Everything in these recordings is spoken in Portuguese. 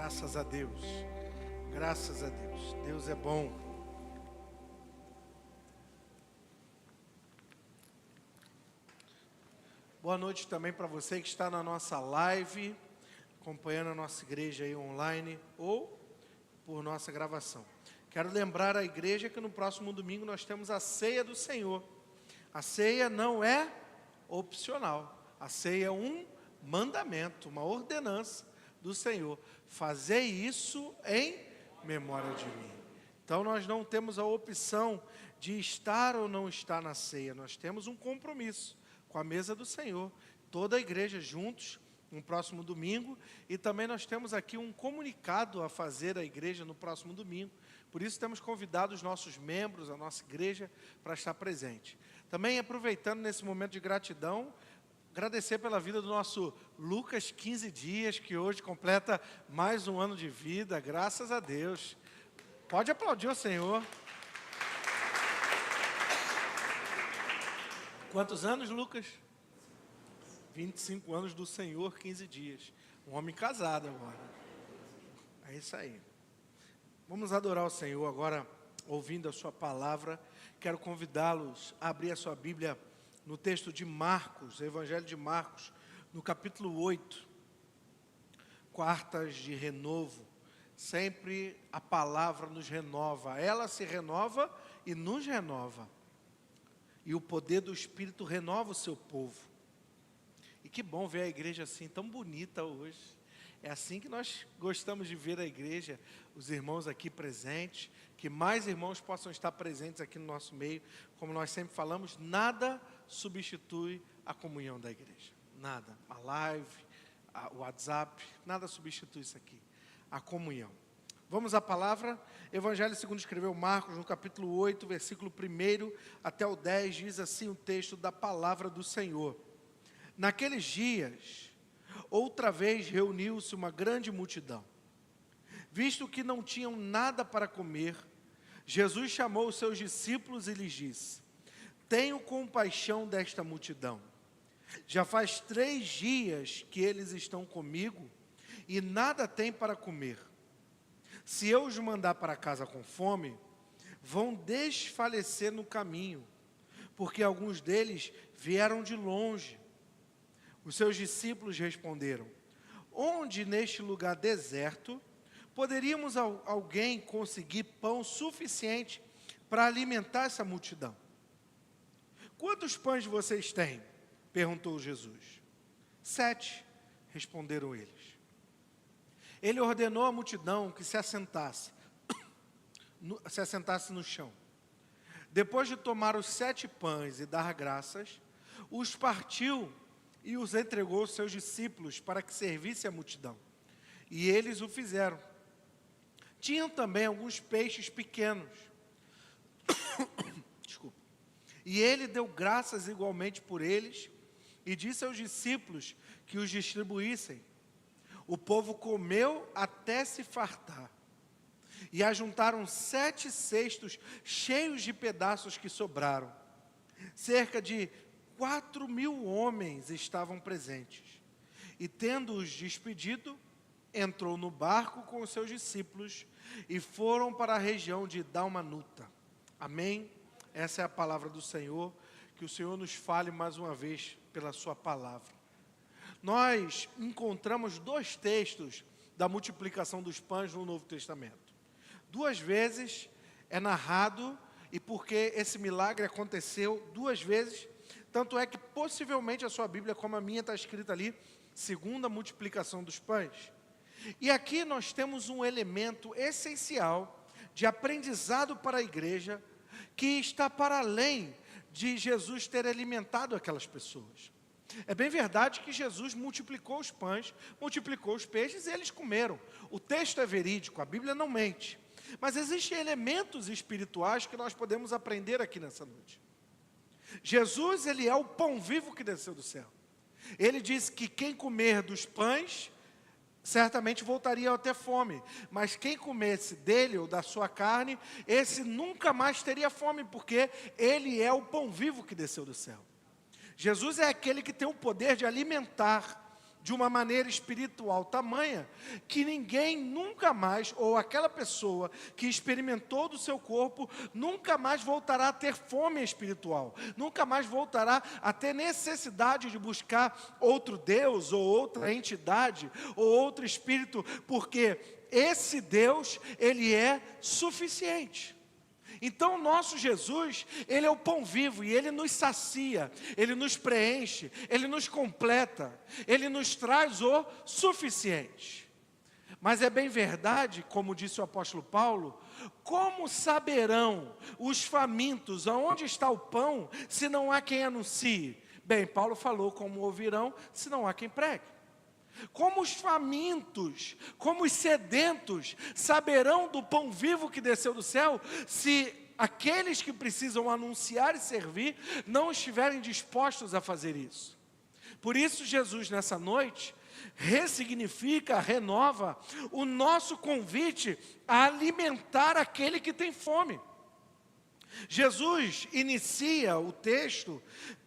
Graças a Deus. Graças a Deus. Deus é bom. Boa noite também para você que está na nossa live, acompanhando a nossa igreja aí online ou por nossa gravação. Quero lembrar a igreja que no próximo domingo nós temos a ceia do Senhor. A ceia não é opcional. A ceia é um mandamento, uma ordenança do Senhor. Fazei isso em memória de mim. Então nós não temos a opção de estar ou não estar na ceia. Nós temos um compromisso com a mesa do Senhor. Toda a igreja juntos, no próximo domingo. E também nós temos aqui um comunicado a fazer à igreja no próximo domingo. Por isso temos convidado os nossos membros, a nossa igreja, para estar presente. Também aproveitando nesse momento de gratidão, agradecer pela vida do nosso Lucas 15 dias, que hoje completa mais um ano de vida, graças a Deus. Pode aplaudir o Senhor. Quantos anos, Lucas? 25 anos do Senhor, 15 dias. Um homem casado agora. É isso aí. Vamos adorar o Senhor agora, ouvindo a sua palavra. Quero convidá-los a abrir a sua Bíblia no texto de Marcos, Evangelho de Marcos, no capítulo 8, quartas de renovo. Sempre a palavra nos renova, ela se renova e nos renova. E o poder do Espírito renova o seu povo. E que bom ver a igreja assim, tão bonita hoje. É assim que nós gostamos de ver a igreja, os irmãos aqui presentes, que mais irmãos possam estar presentes aqui no nosso meio. Como nós sempre falamos, nada substitui a comunhão da igreja. Nada. A live, o WhatsApp, nada substitui isso aqui. A comunhão. Vamos à palavra. Evangelho segundo escreveu Marcos, no capítulo 8, versículo 1 até o 10, diz assim o texto da palavra do Senhor. Naqueles dias, outra vez reuniu-se uma grande multidão. Visto que não tinham nada para comer, Jesus chamou os seus discípulos e lhes disse: tenho compaixão desta multidão. Já faz 3 dias que eles estão comigo e nada têm para comer. Se eu os mandar para casa com fome, vão desfalecer no caminho, porque alguns deles vieram de longe. Os seus discípulos responderam: onde neste lugar deserto poderíamos alguém conseguir pão suficiente para alimentar essa multidão? Quantos pães vocês têm? Perguntou Jesus. 7, responderam eles. Ele ordenou à multidão que se assentasse no chão. Depois de tomar os 7 pães e dar graças, os partiu e os entregou aos seus discípulos para que servisse a multidão. E eles o fizeram. Tinham também alguns peixes pequenos. Desculpa. E ele deu graças igualmente por eles e disse aos discípulos que os distribuíssem. O povo comeu até se fartar. E ajuntaram 7 cestos cheios de pedaços que sobraram. Cerca de 4.000 homens estavam presentes. E tendo-os despedido, entrou no barco com os seus discípulos e foram para a região de Dalmanuta. Amém? Essa é a palavra do Senhor. Que o Senhor nos fale mais uma vez pela sua palavra. Nós encontramos 2 textos da multiplicação dos pães no Novo Testamento. 2 vezes é narrado, e porque esse milagre aconteceu 2 vezes, tanto é que possivelmente a sua Bíblia, como a minha, está escrita ali, segunda multiplicação dos pães. E aqui nós temos um elemento essencial de aprendizado para a igreja, que está para além de Jesus ter alimentado aquelas pessoas. É bem verdade que Jesus multiplicou os pães, multiplicou os peixes e eles comeram. O texto é verídico, a Bíblia não mente. Mas existem elementos espirituais que nós podemos aprender aqui nessa noite. Jesus, ele é o pão vivo que desceu do céu. Ele disse que quem comer dos pães, certamente voltaria a ter fome. Mas quem comesse dele ou da sua carne, esse nunca mais teria fome, porque ele é o pão vivo que desceu do céu. Jesus é aquele que tem o poder de alimentar, de uma maneira espiritual tamanha, que ninguém nunca mais, ou aquela pessoa que experimentou do seu corpo, nunca mais voltará a ter fome espiritual, nunca mais voltará a ter necessidade de buscar outro Deus, ou outra entidade, ou outro espírito, porque esse Deus, Ele é suficiente. Então, o nosso Jesus, Ele é o pão vivo, e Ele nos sacia, Ele nos preenche, Ele nos completa, Ele nos traz o suficiente. Mas é bem verdade, como disse o apóstolo Paulo, como saberão os famintos aonde está o pão, se não há quem anuncie? Bem, Paulo falou, como ouvirão, se não há quem pregue. Como os famintos, como os sedentos, saberão do pão vivo que desceu do céu, se aqueles que precisam anunciar e servir, não estiverem dispostos a fazer isso. Por isso Jesus nessa noite, ressignifica, renova o nosso convite a alimentar aquele que tem fome. Jesus inicia o texto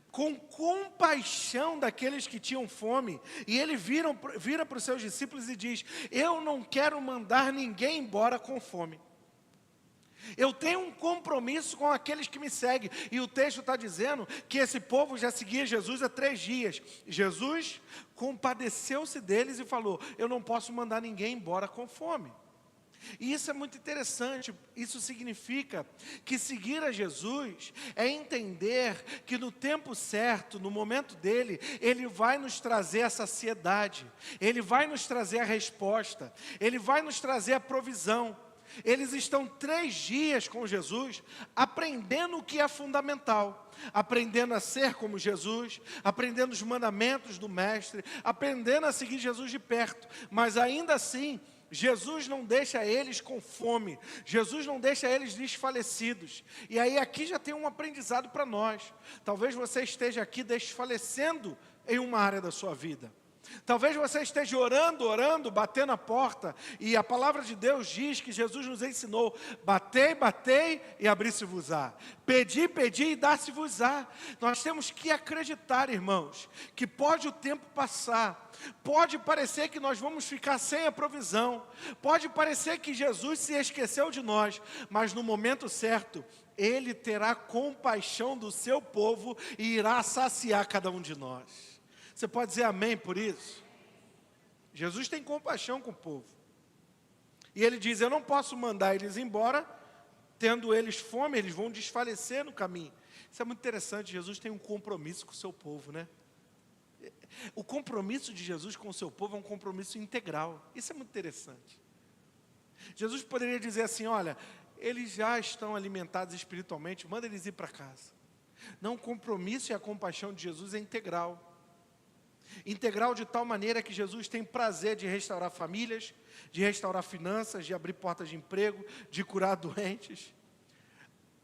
com compaixão daqueles que tinham fome, e ele vira para os seus discípulos e diz: eu não quero mandar ninguém embora com fome. Eu tenho um compromisso com aqueles que me seguem. E o texto está dizendo que esse povo já seguia Jesus há 3 dias. Jesus compadeceu-se deles e falou: eu não posso mandar ninguém embora com fome. E isso é muito interessante. Isso significa que seguir a Jesus é entender que no tempo certo, no momento dele, Ele vai nos trazer a saciedade, Ele vai nos trazer a resposta, Ele vai nos trazer a provisão. Eles estão 3 dias com Jesus, aprendendo o que é fundamental, aprendendo a ser como Jesus, aprendendo os mandamentos do Mestre, aprendendo a seguir Jesus de perto, mas ainda assim, Jesus não deixa eles com fome, Jesus não deixa eles desfalecidos. E aí aqui já tem um aprendizado para nós. Talvez você esteja aqui desfalecendo em uma área da sua vida. Talvez você esteja orando, batendo a porta, e a palavra de Deus diz que Jesus nos ensinou: batei, batei e abri-se-vos-á, pedi, pedi e dá-se-vos-á. Nós temos que acreditar, irmãos, que pode o tempo passar, pode parecer que nós vamos ficar sem a provisão, pode parecer que Jesus se esqueceu de nós, mas no momento certo, Ele terá compaixão do seu povo e irá saciar cada um de nós. Você pode dizer amém por isso? Jesus tem compaixão com o povo. E Ele diz: eu não posso mandar eles embora, tendo eles fome, eles vão desfalecer no caminho. Isso é muito interessante. Jesus tem um compromisso com o seu povo, né? O compromisso de Jesus com o seu povo é um compromisso integral. Isso é muito interessante. Jesus poderia dizer assim: olha, eles já estão alimentados espiritualmente, manda eles ir para casa. Não, o compromisso e a compaixão de Jesus é integral. Integral de tal maneira que Jesus tem prazer de restaurar famílias, de restaurar finanças, de abrir portas de emprego, de curar doentes.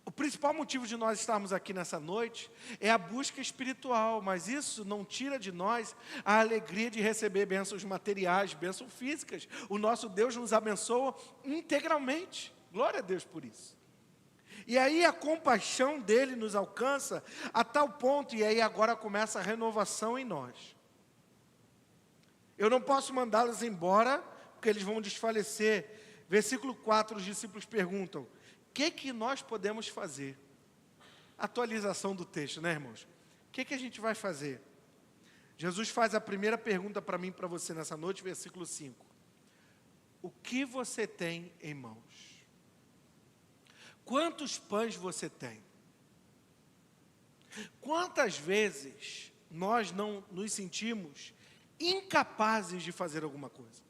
O principal motivo de nós estarmos aqui nessa noite é a busca espiritual, mas isso não tira de nós a alegria de receber bênçãos materiais, bênçãos físicas. O nosso Deus nos abençoa integralmente. Glória a Deus por isso. E aí a compaixão dele nos alcança a tal ponto, e aí agora começa a renovação em nós. Eu não posso mandá-los embora, porque eles vão desfalecer. Versículo 4, os discípulos perguntam: o que nós podemos fazer? Atualização do texto, né, irmãos? O que a gente vai fazer? Jesus faz a primeira pergunta para mim e para você nessa noite, versículo 5. O que você tem em mãos? Quantos pães você tem? Quantas vezes nós não nos sentimos incapazes de fazer alguma coisa?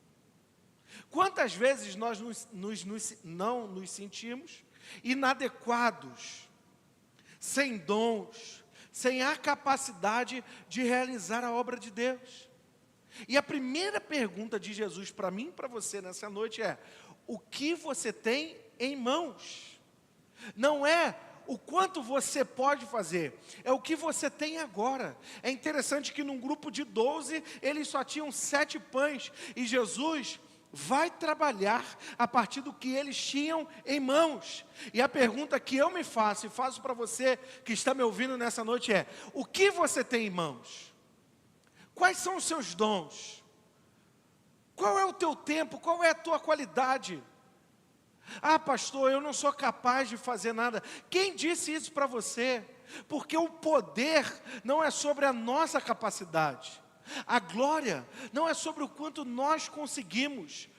Quantas vezes nós não nos sentimos inadequados, sem dons, sem a capacidade de realizar a obra de Deus? E a primeira pergunta de Jesus para mim e para você nessa noite é: o que você tem em mãos? Não é o quanto você pode fazer, é o que você tem agora. É interessante que num grupo de 12, eles só tinham 7 pães, e Jesus vai trabalhar a partir do que eles tinham em mãos. E a pergunta que eu me faço, e faço para você que está me ouvindo nessa noite é: o que você tem em mãos? Quais são os seus dons? Qual é o teu tempo? Qual é a tua qualidade? Ah, pastor, eu não sou capaz de fazer nada. Quem disse isso para você? Porque o poder não é sobre a nossa capacidade. A glória não é sobre o quanto nós conseguimos.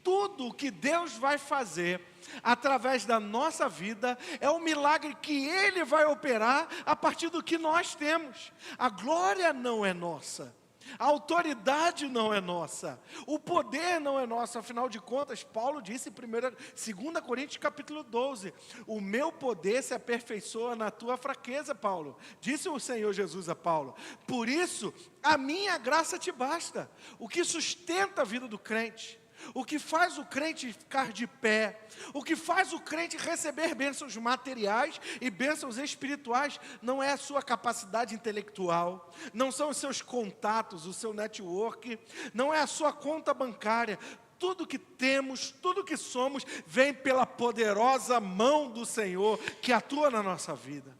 Tudo o que Deus vai fazer através da nossa vida é um milagre que Ele vai operar a partir do que nós temos. A glória não é nossa. A autoridade não é nossa, o poder não é nosso. Afinal de contas, Paulo disse em 2 Coríntios capítulo 12, o meu poder se aperfeiçoa na tua fraqueza, Paulo, disse o Senhor Jesus a Paulo. Por isso, a minha graça te basta. O que sustenta a vida do crente, o que faz o crente ficar de pé, o que faz o crente receber bênçãos materiais e bênçãos espirituais, não é a sua capacidade intelectual, não são os seus contatos, o seu network, não é a sua conta bancária. Tudo que temos, tudo que somos, vem pela poderosa mão do Senhor que atua na nossa vida.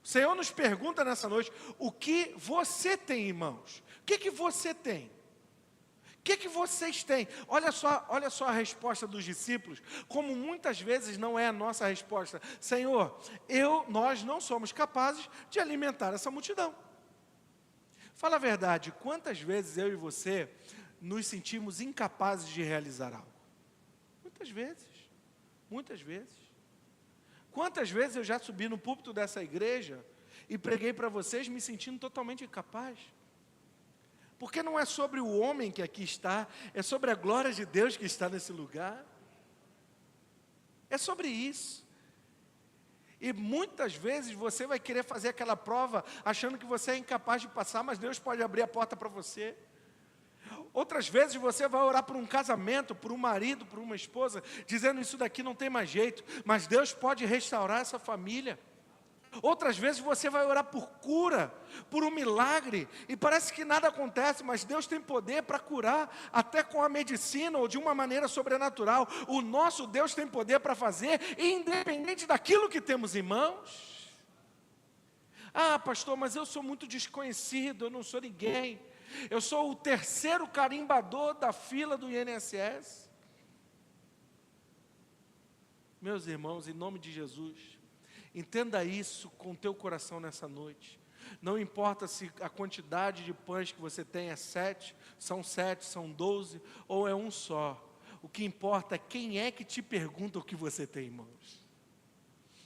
O Senhor nos pergunta nessa noite, o que você tem em mãos? O que você tem? O que vocês têm? Olha só a resposta dos discípulos, como muitas vezes não é a nossa resposta. Senhor, nós não somos capazes de alimentar essa multidão. Fala a verdade, quantas vezes eu e você nos sentimos incapazes de realizar algo? Muitas vezes, muitas vezes. Quantas vezes eu já subi no púlpito dessa igreja e preguei para vocês me sentindo totalmente incapaz? Porque não é sobre o homem que aqui está, é sobre a glória de Deus que está nesse lugar. É sobre isso. E muitas vezes você vai querer fazer aquela prova achando que você é incapaz de passar, mas Deus pode abrir a porta para você. Outras vezes você vai orar por um casamento, por um marido, por uma esposa, dizendo isso daqui não tem mais jeito, mas Deus pode restaurar essa família. Outras vezes você vai orar por cura, por um milagre, e parece que nada acontece, mas Deus tem poder para curar, até com a medicina ou de uma maneira sobrenatural. O nosso Deus tem poder para fazer, independente daquilo que temos em mãos. Ah, pastor, mas eu sou muito desconhecido, eu não sou ninguém. Eu sou o terceiro carimbador da fila do INSS. Meus irmãos, em nome de Jesus, entenda isso com o teu coração nessa noite. Não importa se a quantidade de pães que você tem é 7, são 12, ou é um só. O que importa é quem é que te pergunta o que você tem em mãos.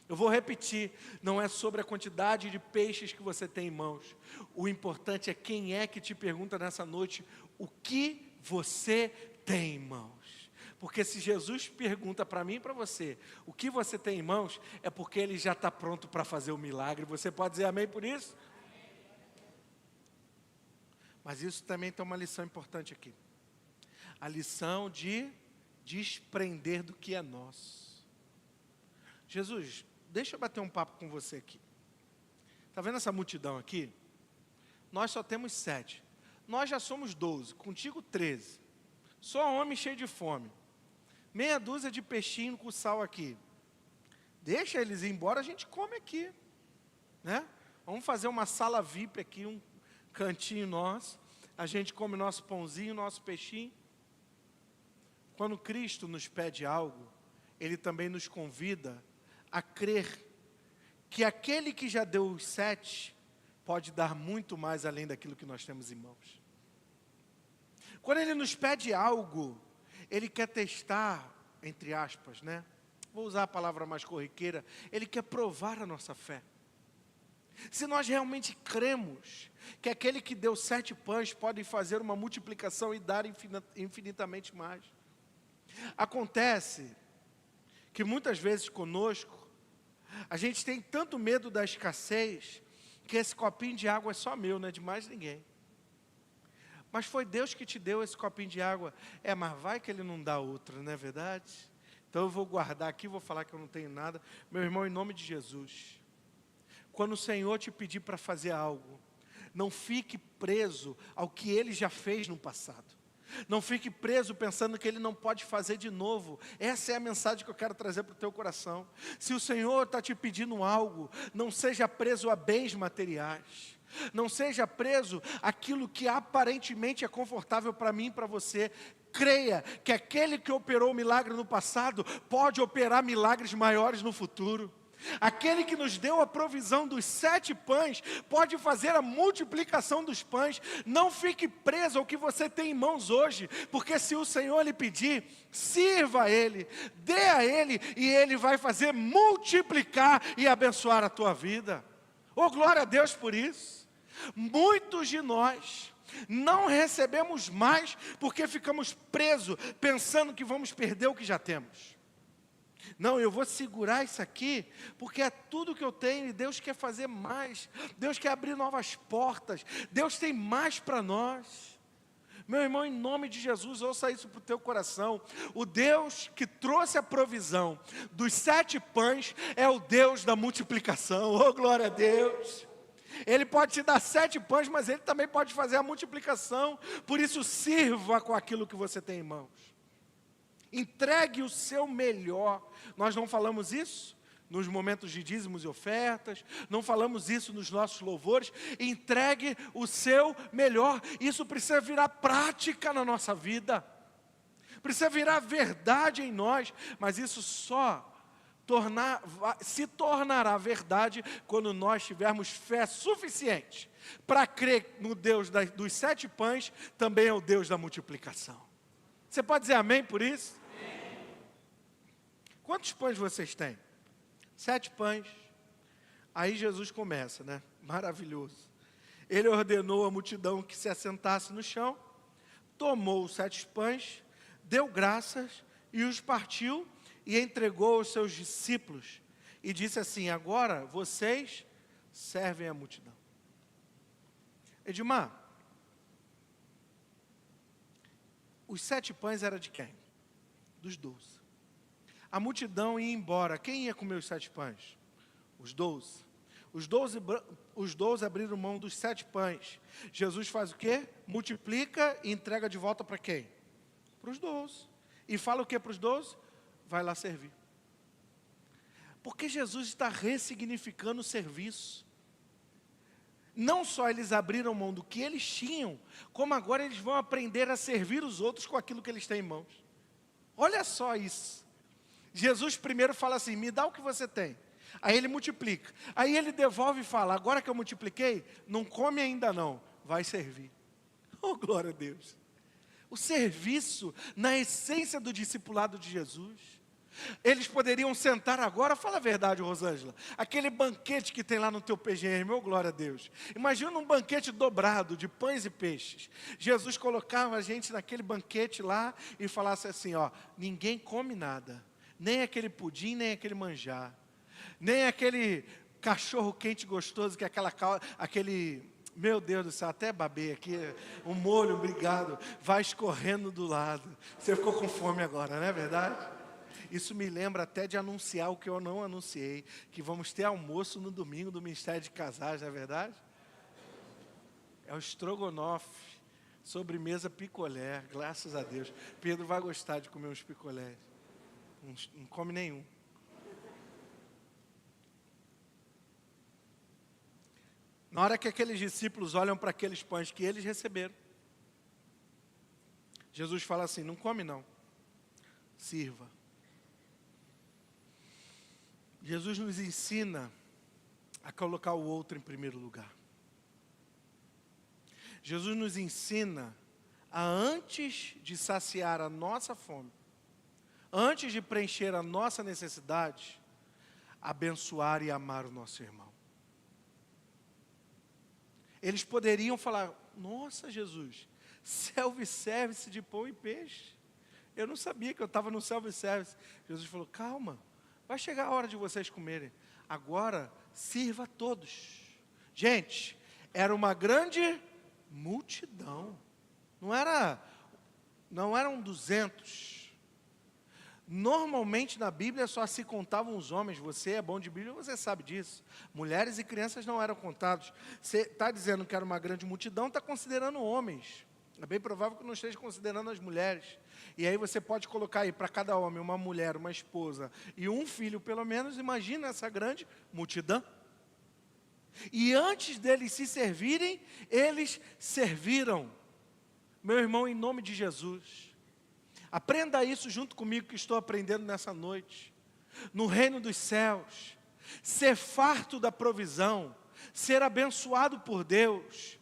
Eu vou repetir, não é sobre a quantidade de peixes que você tem em mãos. O importante é quem é que te pergunta nessa noite o que você tem em mãos. Porque se Jesus pergunta para mim e para você o que você tem em mãos, é porque Ele já está pronto para fazer o milagre. Você pode dizer amém por isso? Mas isso também tem uma lição importante aqui. A lição de desprender do que é nosso. Jesus, deixa eu bater um papo com você aqui. Está vendo essa multidão aqui? Nós só temos 7. Nós já somos 12, contigo 13. Só homem cheio de fome. Meia dúzia de peixinho com sal aqui. Deixa eles ir embora, a gente come aqui. Né? Vamos fazer uma sala VIP aqui, um cantinho nosso. A gente come nosso pãozinho, nosso peixinho. Quando Cristo nos pede algo, Ele também nos convida a crer que aquele que já deu os 7 pode dar muito mais além daquilo que nós temos em mãos. Quando Ele nos pede algo, Ele quer testar, entre aspas, né? Vou usar a palavra mais corriqueira, Ele quer provar a nossa fé. Se nós realmente cremos que aquele que deu 7 pães pode fazer uma multiplicação e dar infinitamente mais. Acontece que muitas vezes conosco, a gente tem tanto medo da escassez, que esse copinho de água é só meu, não é de mais ninguém. Mas foi Deus que te deu esse copinho de água. Mas vai que Ele não dá outro, não é verdade? Então eu vou guardar aqui, vou falar que eu não tenho nada. Meu irmão, em nome de Jesus, quando o Senhor te pedir para fazer algo, não fique preso ao que Ele já fez no passado. Não fique preso pensando que Ele não pode fazer de novo. Essa é a mensagem que eu quero trazer para o teu coração. Se o Senhor está te pedindo algo, não seja preso a bens materiais. Não seja preso àquilo que aparentemente é confortável para mim e para você. Creia que aquele que operou o milagre no passado pode operar milagres maiores no futuro. Aquele que nos deu a provisão dos 7 pães pode fazer a multiplicação dos pães. Não fique preso ao que você tem em mãos hoje, porque se o Senhor lhe pedir, sirva a Ele, dê a Ele, e Ele vai fazer multiplicar e abençoar a tua vida. Oh, glória a Deus por isso. Muitos de nós não recebemos mais porque ficamos presos, pensando que vamos perder o que já temos. Não, eu vou segurar isso aqui, porque é tudo que eu tenho e Deus quer fazer mais. Deus quer abrir novas portas. Deus tem mais para nós. Meu irmão, em nome de Jesus, ouça isso para o teu coração. O Deus que trouxe a provisão dos 7 pães é o Deus da multiplicação. Oh, glória a Deus! Ele pode te dar 7 pães, mas Ele também pode fazer a multiplicação. Por isso, sirva com aquilo que você tem em mãos. Entregue o seu melhor. Nós não falamos isso nos momentos de dízimos e ofertas, não falamos isso nos nossos louvores. Entregue o seu melhor. Isso precisa virar prática na nossa vida. Precisa virar verdade em nós, mas isso só se tornará verdade quando nós tivermos fé suficiente para crer no Deus dos 7 pães, também é o Deus da multiplicação. Você pode dizer amém por isso? Amém. Quantos pães vocês têm? 7 pães. Aí Jesus começa, né? Maravilhoso. Ele ordenou à multidão que se assentasse no chão, tomou os 7 pães, deu graças e os partiu e entregou aos seus discípulos. E disse assim: agora vocês servem a multidão. Edmar, os 7 pães eram de quem? Dos 12. A multidão ia embora. Quem ia comer os 7 pães? Os 12. Os 12 abriram mão dos 7 pães. Jesus faz o quê? Multiplica e entrega de volta para quem? Para os 12. E fala o quê para os 12? Vai lá servir. Porque Jesus está ressignificando o serviço. Não só eles abriram mão do que eles tinham, como agora eles vão aprender a servir os outros com aquilo que eles têm em mãos. Olha só isso. Jesus primeiro fala assim: me dá o que você tem. Aí ele multiplica. Aí ele devolve e fala: agora que eu multipliquei, não come ainda não, vai servir. Oh, glória a Deus. O serviço na essência do discipulado de Jesus. Eles poderiam sentar agora, fala a verdade, Rosângela, aquele banquete que tem lá no teu PGM, meu glória a Deus. Imagina um banquete dobrado de pães e peixes. Jesus colocava a gente naquele banquete lá e falasse assim, ó, ninguém come nada, nem aquele pudim, nem aquele manjar, nem aquele cachorro quente gostoso, que é aquele... Meu Deus do céu, até babei aqui, um molho, obrigado, vai escorrendo do lado. Você ficou com fome agora, não é verdade? Isso me lembra até de anunciar o que eu não anunciei, que vamos ter almoço no domingo do Ministério de Casais, não é verdade? É o estrogonofe, sobremesa picolé, graças a Deus. Pedro vai gostar de comer uns picolés, não come nenhum. Na hora que aqueles discípulos olham para aqueles pães que eles receberam, Jesus fala assim, não come não, sirva. Jesus nos ensina a colocar o outro em primeiro lugar. Jesus nos ensina a, antes de saciar a nossa fome, antes de preencher a nossa necessidade, abençoar e amar o nosso irmão. Eles poderiam falar, nossa Jesus, self-service de pão e peixe. Eu não sabia que eu estava no self-service. Jesus falou, calma, vai chegar a hora de vocês comerem. Agora, sirva a todos. Gente, era uma grande multidão. Não eram 200. Normalmente na Bíblia só se contavam os homens. Você é bom de Bíblia, você sabe disso. Mulheres e crianças não eram contados. Você está dizendo que era uma grande multidão, está considerando homens. É bem provável que não esteja considerando as mulheres. E aí você pode colocar aí para cada homem uma mulher, uma esposa e um filho pelo menos. Imagina essa grande multidão. E antes deles se servirem, eles serviram. Meu irmão, em nome de Jesus, aprenda isso junto comigo que estou aprendendo nessa noite. No reino dos céus, ser farto da provisão, ser abençoado por Deus,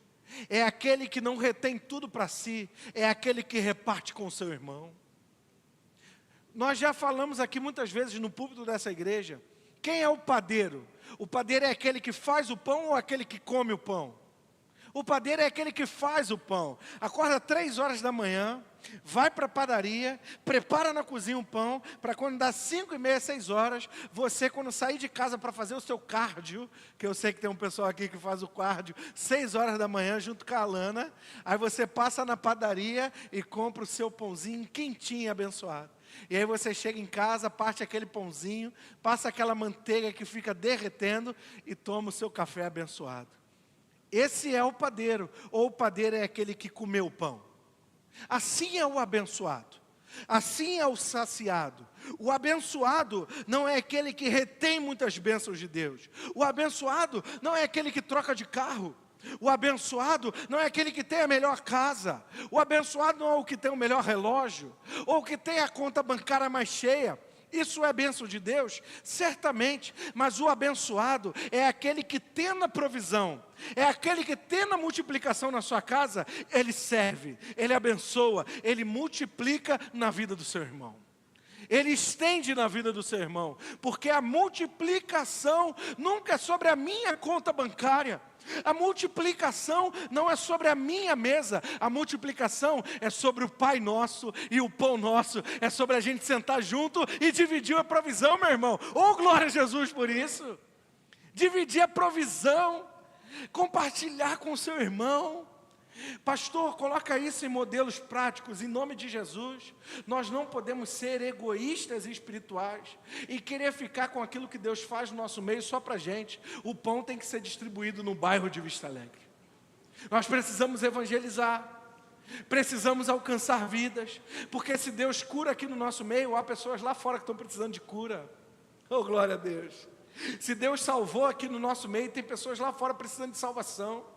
é aquele que não retém tudo para si, é aquele que reparte com o seu irmão. Nós já falamos aqui muitas vezes no púlpito dessa igreja, quem é o padeiro? O padeiro é aquele que faz o pão ou aquele que come o pão? O padeiro é aquele que faz o pão. Acorda 3 horas da manhã, vai para a padaria, prepara na cozinha um pão, para quando dá 5h30, 6 horas, você quando sair de casa para fazer o seu cardio, que eu sei que tem um pessoal aqui que faz o cardio, 6 horas da manhã junto com a Alana, aí você passa na padaria e compra o seu pãozinho quentinho e abençoado. E aí você chega em casa, parte aquele pãozinho, passa aquela manteiga que fica derretendo e toma o seu café abençoado. Esse é o padeiro, ou o padeiro é aquele que comeu o pão. Assim é o abençoado, assim é o saciado. O abençoado não é aquele que retém muitas bênçãos de Deus. O abençoado não é aquele que troca de carro. O abençoado não é aquele que tem a melhor casa. O abençoado não é o que tem o melhor relógio, ou o que tem a conta bancária mais cheia. Isso é bênção de Deus? Certamente, mas o abençoado é aquele que tendo a provisão, é aquele que tendo a multiplicação na sua casa, ele serve, ele abençoa, ele multiplica na vida do seu irmão. Ele estende na vida do seu irmão, porque a multiplicação nunca é sobre a minha conta bancária. A multiplicação não é sobre a minha mesa, a multiplicação é sobre o Pai Nosso e o Pão Nosso, é sobre a gente sentar junto e dividir a provisão, meu irmão. Oh, glória a Jesus por isso! Dividir a provisão, compartilhar com o seu irmão. Pastor, coloca isso em modelos práticos, em nome de Jesus. Nós não podemos ser egoístas e espirituais e querer ficar com aquilo que Deus faz no nosso meio só para a gente. O pão tem que ser distribuído no bairro de Vista Alegre. Nós precisamos evangelizar, precisamos alcançar vidas, porque se Deus cura aqui no nosso meio, há pessoas lá fora que estão precisando de cura. Oh, glória a Deus! Se Deus salvou aqui no nosso meio, tem pessoas lá fora precisando de salvação.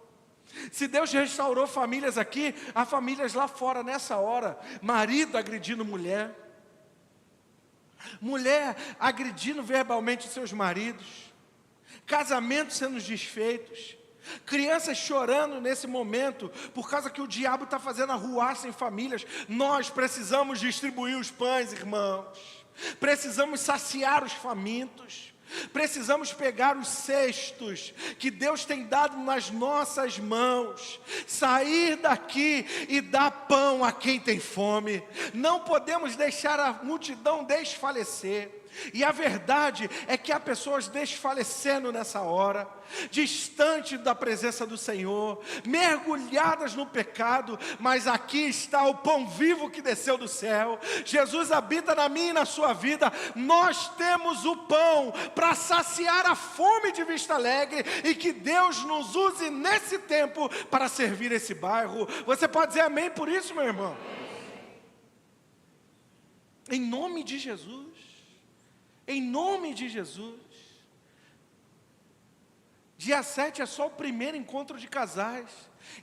Se Deus restaurou famílias aqui, há famílias lá fora nessa hora, marido agredindo mulher, mulher agredindo verbalmente seus maridos, casamentos sendo desfeitos, crianças chorando nesse momento, por causa que o diabo está fazendo arruaça em famílias. Nós precisamos distribuir os pães, irmãos, precisamos saciar os famintos. Precisamos pegar os cestos que Deus tem dado nas nossas mãos, sair daqui e dar pão a quem tem fome. Não podemos deixar a multidão desfalecer. E a verdade é que há pessoas desfalecendo nessa hora, distante da presença do Senhor, mergulhadas no pecado, mas aqui está o pão vivo que desceu do céu. Jesus habita na minha e na sua vida. Nós temos o pão para saciar a fome de Vista Alegre, e que Deus nos use nesse tempo para servir esse bairro. Você pode dizer amém por isso, meu irmão? Em nome de Jesus. Em nome de Jesus. Dia 7 é só o primeiro encontro de casais.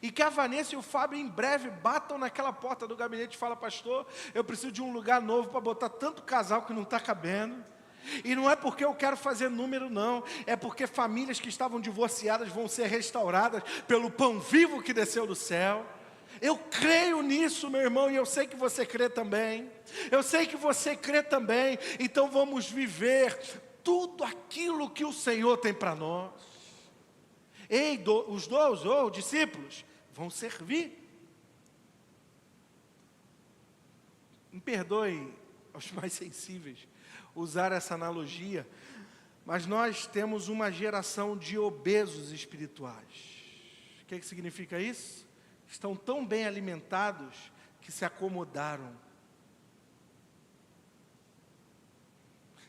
E que a Vanessa e o Fábio em breve batam naquela porta do gabinete e falam: pastor, eu preciso de um lugar novo para botar tanto casal que não está cabendo. E não é porque eu quero fazer número não, é porque famílias que estavam divorciadas vão ser restauradas pelo pão vivo que desceu do céu. Eu creio nisso, meu irmão, e eu sei que você crê também. Eu sei que você crê também. Então vamos viver tudo aquilo que o Senhor tem para nós. Ei, os 12 ou discípulos vão servir. Me perdoe aos mais sensíveis usar essa analogia, mas nós temos uma geração de obesos espirituais. O que significa isso? Estão tão bem alimentados que se acomodaram.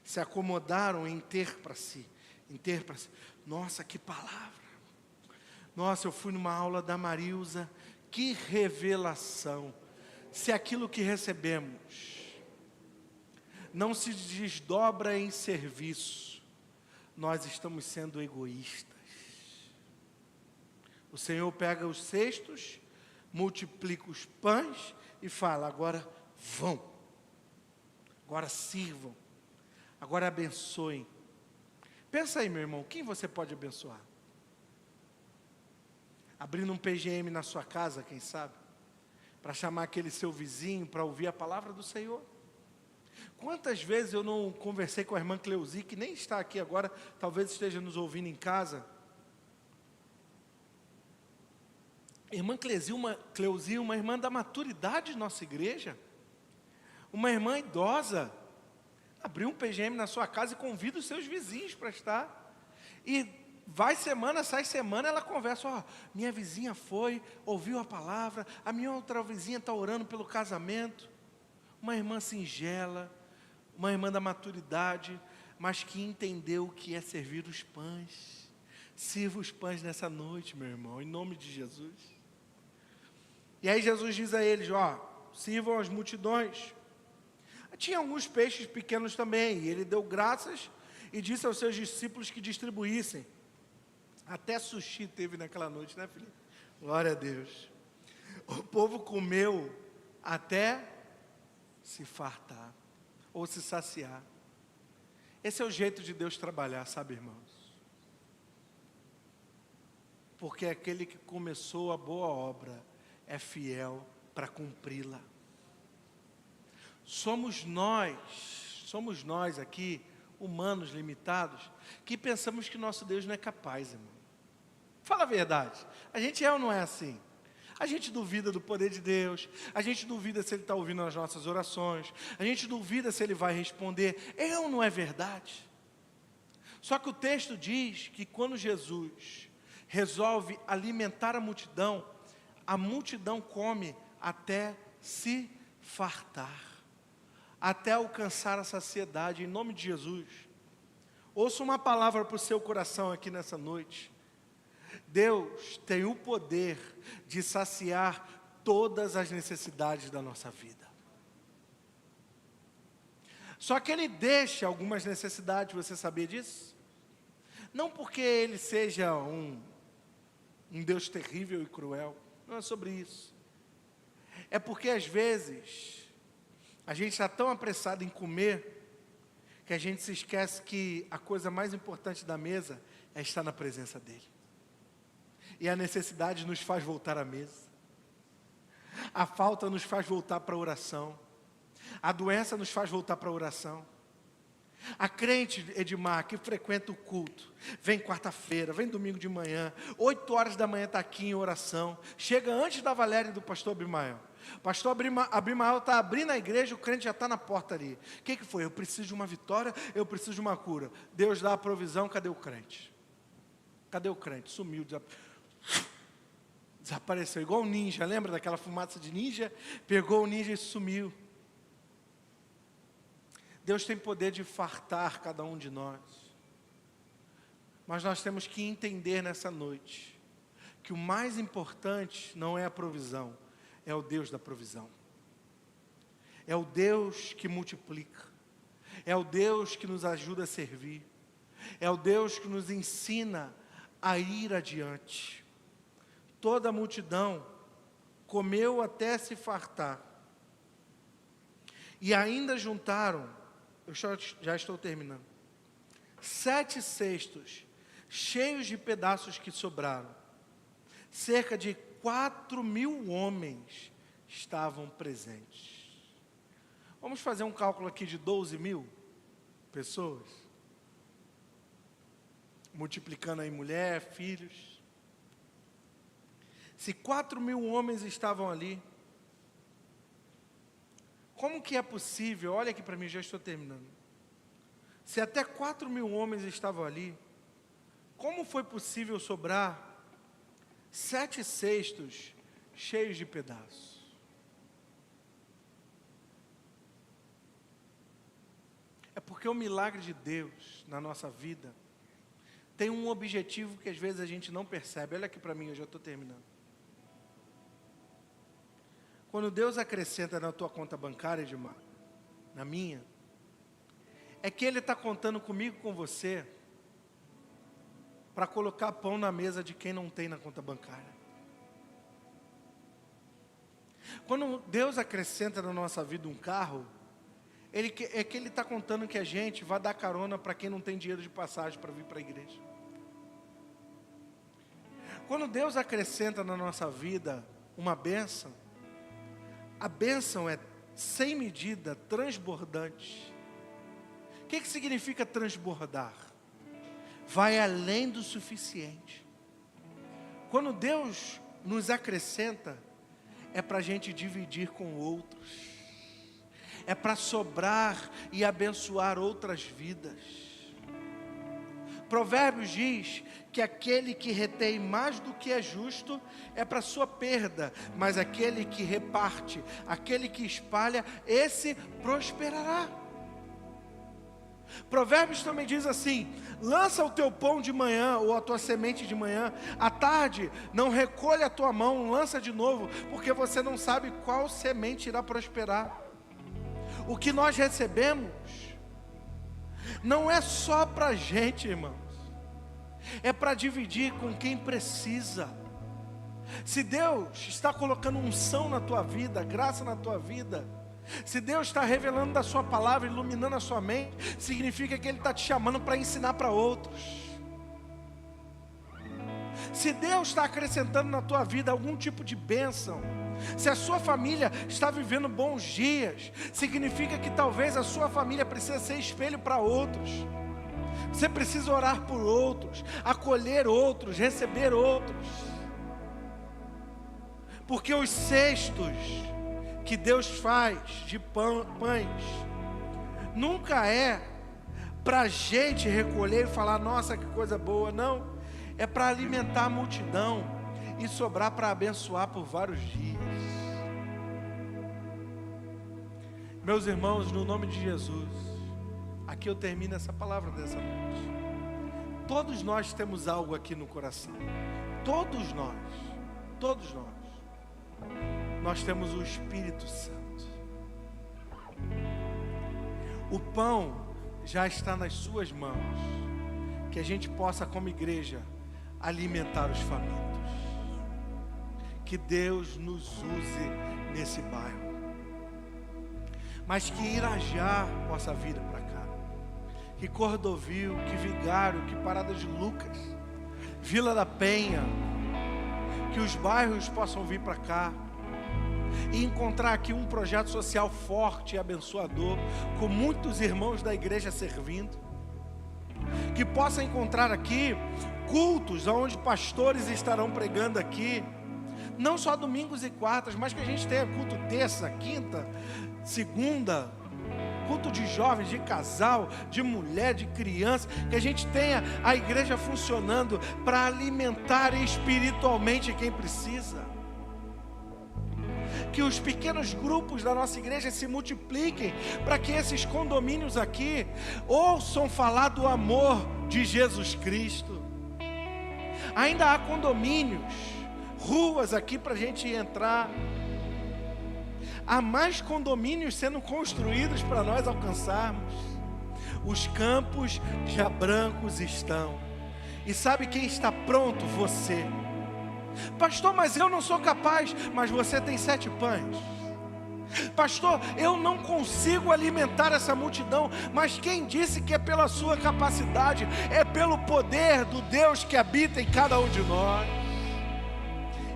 Se acomodaram em ter para si. Em ter para si. Nossa, que palavra. Nossa, eu fui numa aula da Marilza. Que revelação. Se aquilo que recebemos não se desdobra em serviço, nós estamos sendo egoístas. O Senhor pega os cestos, multiplica os pães e fala: agora vão, agora sirvam, agora abençoem. Pensa aí, meu irmão, quem você pode abençoar? Abrindo um PGM na sua casa, quem sabe? Para chamar aquele seu vizinho para ouvir a palavra do Senhor. Quantas vezes eu não conversei com a irmã Cleusi, que nem está aqui agora, talvez esteja nos ouvindo em casa. Irmã Cleusi, uma irmã da maturidade de nossa igreja, uma irmã idosa, abriu um PGM na sua casa e convida os seus vizinhos para estar. E vai semana, sai semana, ela conversa: ó, minha vizinha foi, ouviu a palavra, a minha outra vizinha está orando pelo casamento. Uma irmã singela, uma irmã da maturidade, mas que entendeu o que é servir os pães. Sirva os pães nessa noite, meu irmão, em nome de Jesus. E aí Jesus diz a eles: ó, sirvam as multidões. Tinha alguns peixes pequenos também, e ele deu graças e disse aos seus discípulos que distribuíssem. Até sushi teve naquela noite, né, Felipe? Glória a Deus. O povo comeu até se fartar, ou se saciar. Esse é o jeito de Deus trabalhar, sabe, irmãos? Porque aquele que começou a boa obra é fiel para cumpri-la. Somos nós aqui, humanos limitados, que pensamos que nosso Deus não é capaz, irmão. Fala a verdade, a gente é ou não é assim? A gente duvida do poder de Deus, a gente duvida se Ele está ouvindo as nossas orações, a gente duvida se Ele vai responder. É ou não é verdade? Só que o texto diz que quando Jesus resolve alimentar a multidão come até se fartar, até alcançar a saciedade, em nome de Jesus. Ouça uma palavra para o seu coração aqui nessa noite. Deus tem o poder de saciar todas as necessidades da nossa vida. Só que Ele deixa algumas necessidades, você sabia disso? Não porque Ele seja um Deus terrível e cruel, não é sobre isso. É porque às vezes a gente está tão apressado em comer que a gente se esquece que a coisa mais importante da mesa é estar na presença dEle. E a necessidade nos faz voltar à mesa. A falta nos faz voltar para a oração. A doença nos faz voltar para a oração. A crente, Edmar, que frequenta o culto, vem quarta-feira, vem domingo de manhã, 8 horas da manhã está aqui em oração, chega antes da Valéria e do pastor Abimael. Pastor Abimael está abrindo a igreja, o crente já está na porta ali. O que foi? Eu preciso de uma vitória, eu preciso de uma cura. Deus dá a provisão, cadê o crente? Cadê o crente? Sumiu, desapareceu, igual um ninja, lembra daquela fumaça de ninja? Pegou o ninja e sumiu. Deus tem poder de fartar cada um de nós. Mas nós temos que entender nessa noite que o mais importante não é a provisão, é o Deus da provisão. É o Deus que multiplica. É o Deus que nos ajuda a servir. É o Deus que nos ensina a ir adiante. Toda a multidão comeu até se fartar. E ainda juntaram, eu já estou terminando, 7 cestos cheios de pedaços que sobraram. Cerca de 4.000 homens estavam presentes. Vamos fazer um cálculo aqui de 12.000 pessoas, multiplicando aí mulher, filhos. Se 4.000 homens estavam ali, como que é possível, olha aqui para mim, já estou terminando. Se até 4.000 homens estavam ali, como foi possível sobrar 7 cestos cheios de pedaços? É porque o milagre de Deus na nossa vida tem um objetivo que às vezes a gente não percebe. Olha aqui para mim, eu já estou terminando. Quando Deus acrescenta na tua conta bancária, Edmar, na minha, é que Ele está contando comigo, com você, para colocar pão na mesa de quem não tem na conta bancária. Quando Deus acrescenta na nossa vida um carro, Ele está contando que a gente vai dar carona para quem não tem dinheiro de passagem para vir para a igreja. Quando Deus acrescenta na nossa vida uma bênção, a bênção é sem medida, transbordante. O que significa transbordar? Vai além do suficiente. Quando Deus nos acrescenta, é para a gente dividir com outros, é para sobrar e abençoar outras vidas. Provérbios diz que aquele que retém mais do que é justo é para sua perda, mas aquele que reparte, aquele que espalha, esse prosperará. Provérbios também diz assim: lança o teu pão de manhã, ou a tua semente de manhã, à tarde não recolhe a tua mão, lança de novo, porque você não sabe qual semente irá prosperar. O que nós recebemos não é só para a gente, irmãos, é para dividir com quem precisa. Se Deus está colocando unção na tua vida, graça na tua vida, se Deus está revelando da sua palavra, iluminando a sua mente, significa que Ele está te chamando para ensinar para outros. Se Deus está acrescentando na tua vida algum tipo de bênção, se a sua família está vivendo bons dias, significa que talvez a sua família precisa ser espelho para outros. Você precisa orar por outros, acolher outros, receber outros. Porque os cestos que Deus faz de pães nunca é para a gente recolher e falar: nossa, que coisa boa. Não, é para alimentar a multidão e sobrar para abençoar por vários dias. Meus irmãos, no nome de Jesus, aqui eu termino essa palavra dessa noite. Todos nós temos algo aqui no coração. Todos nós temos o Espírito Santo. O pão já está nas suas mãos, que a gente possa, como igreja, alimentar os famintos. Que Deus nos use nesse bairro, mas que Irajá possa vir para cá, que Cordovil, que Vigário, que Parada de Lucas, Vila da Penha, que os bairros possam vir para cá e encontrar aqui um projeto social forte e abençoador, com muitos irmãos da igreja servindo, que possa encontrar aqui cultos onde pastores estarão pregando aqui, não só domingos e quartas, mas que a gente tenha culto terça, quinta, segunda, culto de jovens, de casal, de mulher, de criança, que a gente tenha a igreja funcionando para alimentar espiritualmente quem precisa. Que os pequenos grupos da nossa igreja se multipliquem, para que esses condomínios aqui ouçam falar do amor de Jesus Cristo. Ainda há condomínios, ruas aqui para a gente entrar. Há mais condomínios sendo construídos para nós alcançarmos. Os campos já brancos estão. E sabe quem está pronto? Você. Pastor, mas eu não sou capaz. Mas você tem 7 pães. Pastor, eu não consigo alimentar essa multidão. Mas quem disse que é pela sua capacidade? É pelo poder do Deus que habita em cada um de nós.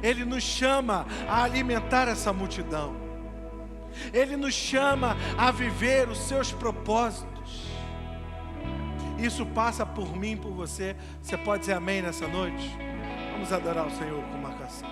Ele nos chama a alimentar essa multidão. Ele nos chama a viver os seus propósitos. Isso passa por mim, por você. Você pode dizer amém nessa noite? Vamos adorar o Senhor com uma canção.